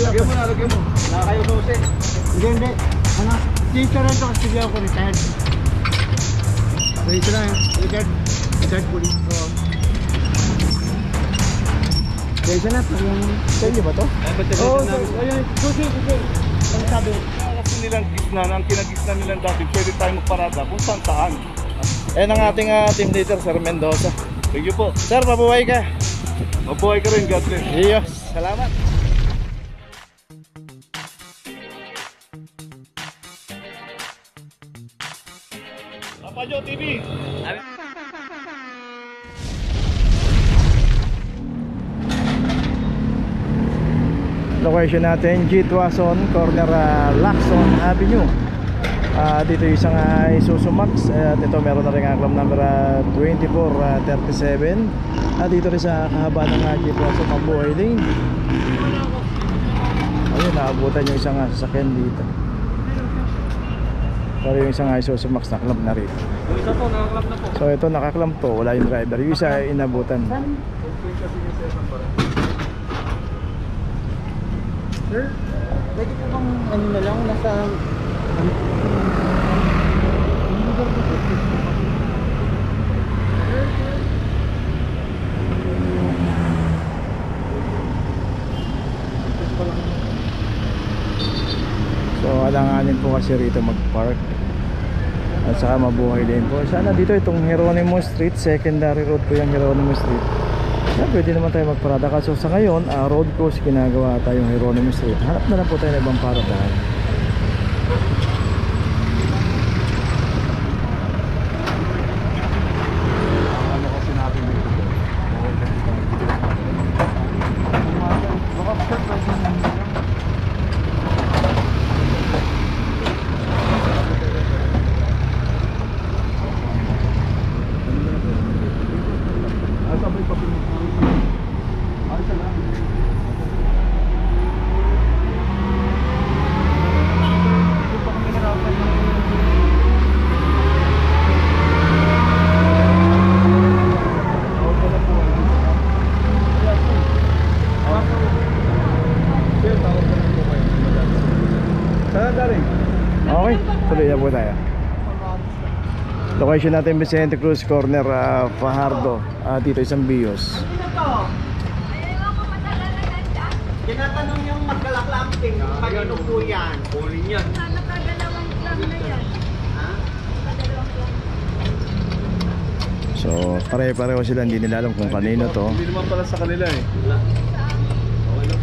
Lagyan mo na, lagyan mo. Wala kayo susi. Hindi. Ano? Dito rin ito kasi ako retired. So ito na yun. Retired police. Kaya ito na. Sa inyo ba to? Oo, ayun. Susi. Ang sabi. Kasi nilang gisna, ang kinagisna nilang dati, pwede tayo magparada kung saan. Ayan ang ating team leader, Sir Mendoza. Thank you po. Sir, mabuhay ka. Mabuhay ka rin, God bless. Yes, salamat. Papajo TV. Location natin, G. Tuason, corner Lacson Avenue. Dito yung isang Isuzu Max. At ito meron na rin ang club number 2437. Dito rin sa kahaba ng G. Tuason Mabuhay Lane. Ayun, naabutan yung isang sasakyan dito. Pero yung isang Isuzu Max na club na rin. Ito po, nakaklap na po. So ito nakaklamp to, wala yung driver. Yung isa ay inabutan. Sir, pwede po bang ano na lang, nasa So alanganin po kasi rito mag-park. At saka mabuhay din po. Sana dito itong Geronimo Street, secondary road po yung Geronimo Street. Pwede naman tayo magparada. Kaso sa ngayon, road course ginagawa tayong Geronimo Street. Hanap na lang po tayo ng ibang paradahan. Ano kasi natin dito? Okay, tuloy na po tayo. Location natin Vicente Cruz, corner Fajardo. Dito isang Bios. tinatanong yung magkalaklamping, kanino po yan? Pulin yan. Nakadalawang clam na yan. Ha? Nakadalawang clam. So pare-pareho sila, hindi nila alam kung kanino to. Hindi naman pala sa kanila eh.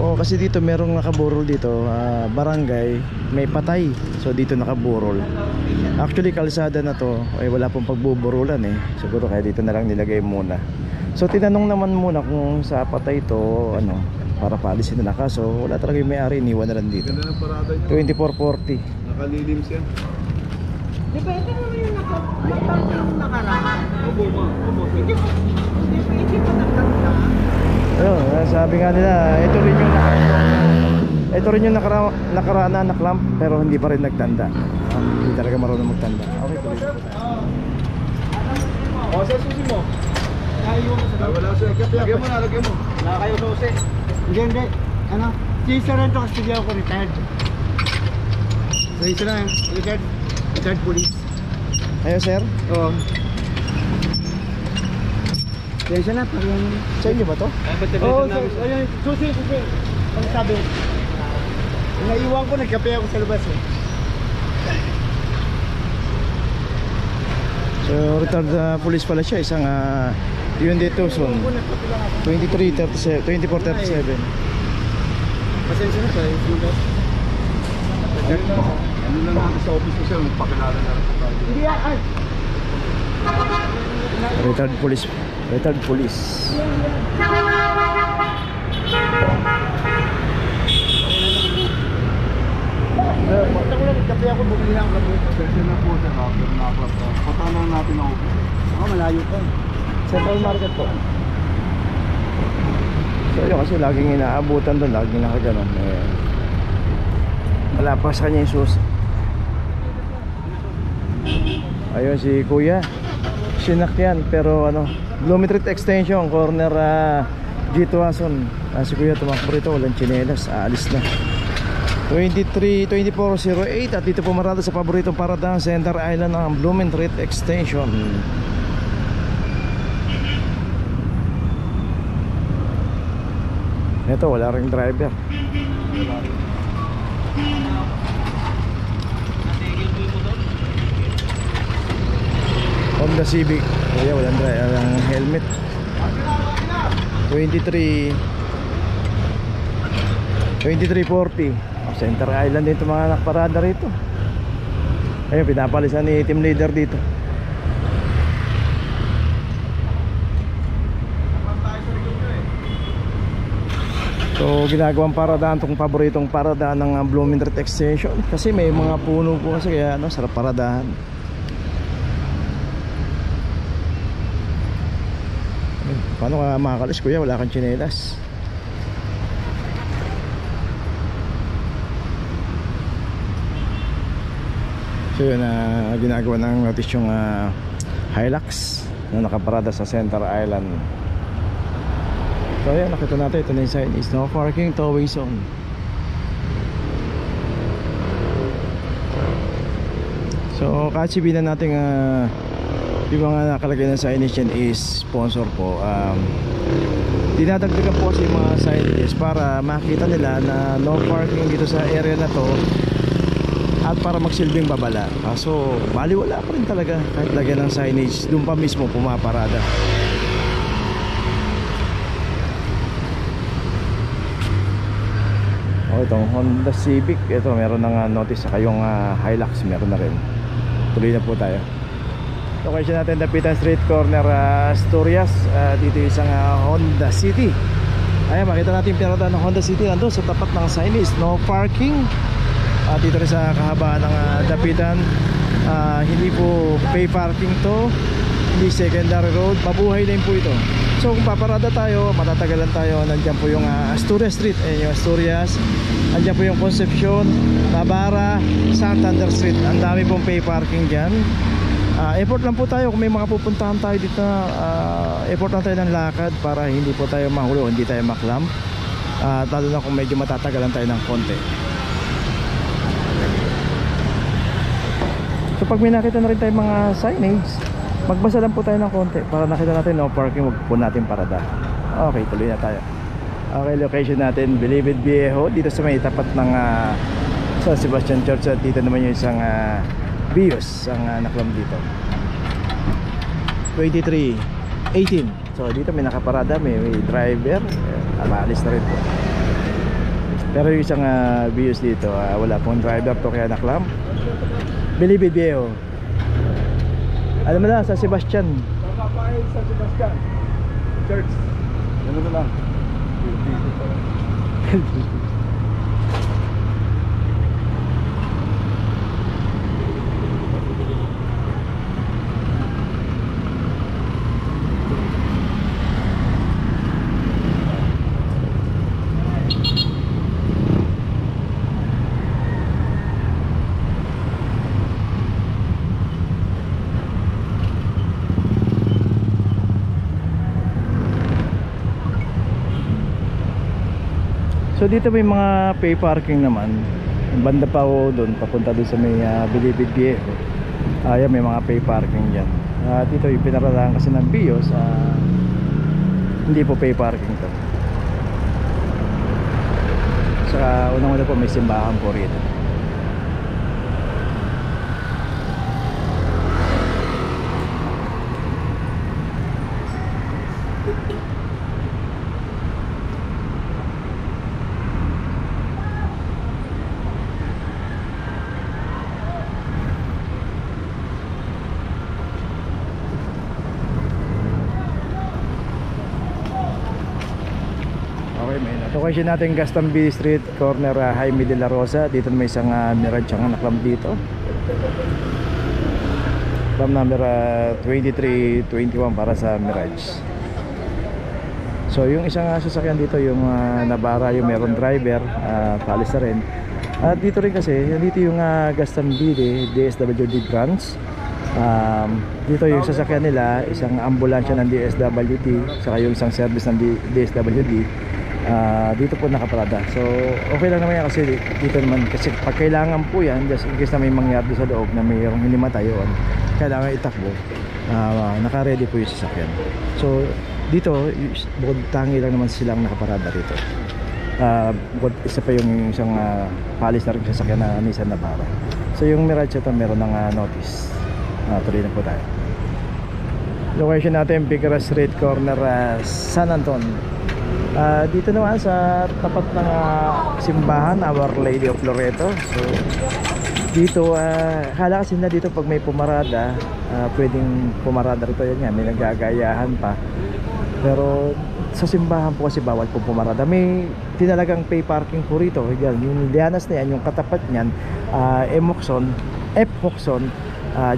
Oo, kasi dito merong nakaburol dito, barangay, may patay. So dito nakaburol. Actually kalsada na to ay wala pong pagbuburulan eh. Siguro kaya dito na lang nilagay muna. So tinanong naman muna kung sa patay to ano, para paalisin nila. Kaso wala talaga yung may-ari, iniwan na lang dito. Ganda ng parada niya. 2440. Nakalilim siya. Di ba ito naman yung nakaraan? Opo ma, opo. Hindi pa nagkanda. Ayun, sabi nga nila, ito rin yung nakaraan na clamp pero hindi pa rin nagtanda. Hindi talaga marunong magtanda. Okay, tuloy po tayo. O, sa susi mo. Ayaw mo sa Wala siya. Lagyan mo na, lagyan mo. Wala kayo susi. Hindi. Ano? Sisa rin ito kasi di ako retired. So isa lang, retired police. Ayun sir, Oo. Kaya isa na, parang... sa inyo ba to? Oo, ayun, susi. Ang sabi. Naiwan ko, nagkape ako sa labas eh. So retired police pala siya, isang Hyundai Tucson 2437. Pasensya na tayo. Ano lang natin sa office ko siya, magpakilala na rin tayo. Hindi ay. Retired police. Basta ko lang, nagkape ako, bumili lang ako. Pasensya na po siya, after na-upload. Patanan natin ang office. Ako, malayo pa. Central Market po. So yun kasi laging inaabutan doon, laging nakaganon wala pa sa kanya yung sus. Ayun si kuya, sinakyan pero ano, Blooming Street Extension, corner G. Tuason. Si Kuya tumakbo rito, walang tsinelas, aalis na. 23-2408 at dito pumarada sa paboritong paradahan, Center Island ng Blumentritt Extension. Ito, wala ring driver. Honda Civic. Kaya walang driver, walang helmet. 2340. Center Island dito mga nakparada rito. Ayun, pinapalisan ni team leader dito. So ginagawang paradahan tong paboritong paradahan ng Blumentritt Extension kasi may mga puno po kasi kaya ano, sarap paradahan. Paano ka makakalis kuya? Wala kang tsinelas. So yun, ginagawa ng notice yung Hilux na nakaparada sa Center Island. So ayan, nakita natin, ito na yung sign is no parking towing zone. So kahit sabihin na natin yung mga nakalagay na signage yan is sponsor po, dinadagdagan po kasi yung mga signages para makita nila na no parking dito sa area na to at para magsilbing babala. Kaso baliwala pa rin talaga kahit lagyan ng signage, doon pa mismo pumaparada. Itong Honda Civic, ito meron na notice sa kayong Hilux, meron na rin. Tuloy na po tayo. Location natin, Dapitan Street, corner Asturias. Dito isang Honda City. Ayan, makita natin yung pinarada ng Honda City nandun sa tapat ng signage, no parking. Dito rin sa kahabaan ng Dapitan, hindi po pay parking to, hindi secondary road, mabuhay na po ito. So kung paparada tayo, matatagalan tayo. Nandiyan po yung Asturias Street, yung Asturias. Nandiyan po yung Concepcion, Navarra, Santander Street. Ang dami pong pay parking dyan. Effort lang po tayo kung may mga pupuntahan tayo dito. Effort lang tayo ng lakad para hindi po tayo mahuli o hindi tayo maklam. Lalo na kung medyo matatagalan tayo ng konti. So pag may nakita na rin tayo mga signage, magbasa lang po tayo ng konti para nakita natin no parking, wag po natin parada. Okay, tuloy na tayo. Okay, location natin, Bilibid Viejo, dito sa may tapat ng San Sebastian Church. At dito naman yung isang Bios ang naklam dito. 2318. So dito may nakaparada, may driver, maalis na rin po. Pero yung isang Bios dito, wala pong driver to kaya naklam. Bilibid Viejo. Alam mo na, sa Sebastian. Sa Sebastian Church. Ano na lang. So dito may mga pay parking naman. Banda pa o doon, papunta doon sa may Bilibid Viejo. Ayan, may mga pay parking dyan. Dito yung pinaradahan kasi ng Bios, hindi po pay parking to. Sa unang-una po may simbahan po rito. Location natin Gastambi Street, corner Jaime de la Rosa. Dito may isang Mirage ang naklam dito. From number 2321 para sa Mirage. So yung isang sasakyan dito, yung Navara, yung meron driver, palis na rin. At dito rin kasi, dito yung Gastambi DSWD branch. Dito yung sasakyan nila, isang ambulansya ng DSWD, saka yung isang service ng DSWD. Dito po nakaparada. So okay lang naman yan kasi dito naman, kasi pag kailangan po yan, just in case na may mangyari sa loob na mayroong hinimatay yun, kailangan itakbo, naka-ready po yung sasakyan. So dito, bukod tangi lang naman silang nakaparada rito. Bukod isa pa yung isang palis na rin sasakyan na Nissan Navara. So yung Mirage ito meron ng notice. Tuloy na po tayo. Location natin, Bigara Street, corner San Anton. Dito naman sa tapat ng simbahan, Our Lady of Loreto. So dito, hala kasi na dito pag may pumarada, pwedeng pumarada rito. Yan nga, may nagagayahan pa. Pero sa simbahan po kasi bawal po pumarada. May tinalagang pay parking po rito. Yan, yung Lianas na yan, yung katapat niyan, F-Hoxon,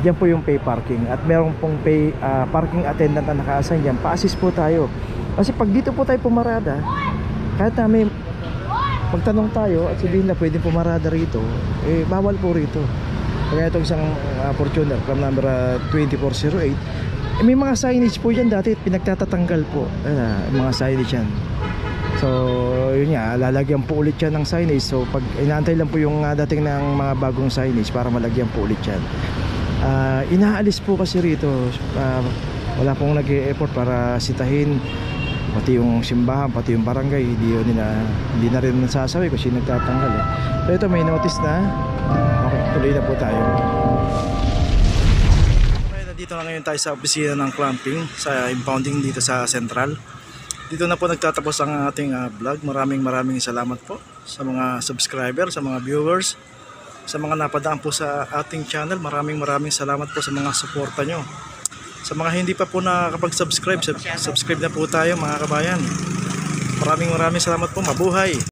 diyan po yung pay parking. At meron pong pay parking attendant na naka-assign dyan. Pa-assist po tayo. Kasi pag dito po tayo pumarada, kahit na may pagtanong tayo at sabihin na pwedeng pumarada rito, bawal po rito. Kaya itong isang Fortuner from number 2408, may mga signage po dyan dati, pinagtatatanggal po mga signage yan. So yun nga, lalagyan po ulit yan ng signage. So pag inaantay lang po yung dating ng mga bagong signage para malagyan po ulit yan. Inaalis po kasi rito, wala pong nag-e-effort para sitahin pati yung simbahan, pati yung barangay. Hindi na rin nasasabi kung sino nagtatanggal So ito, may notice na. Okay, tuloy na po tayo. Okay, nandito na ngayon tayo sa opisina ng clamping, sa impounding dito sa Central. Dito na po nagtatapos ang ating vlog. Maraming salamat po sa mga subscriber, sa mga viewers, sa mga napadaan po sa ating channel. Maraming salamat po sa mga suporta nyo. Sa mga hindi pa po nakakapag-subscribe, subscribe na po tayo mga kabayan. Maraming salamat po. Mabuhay!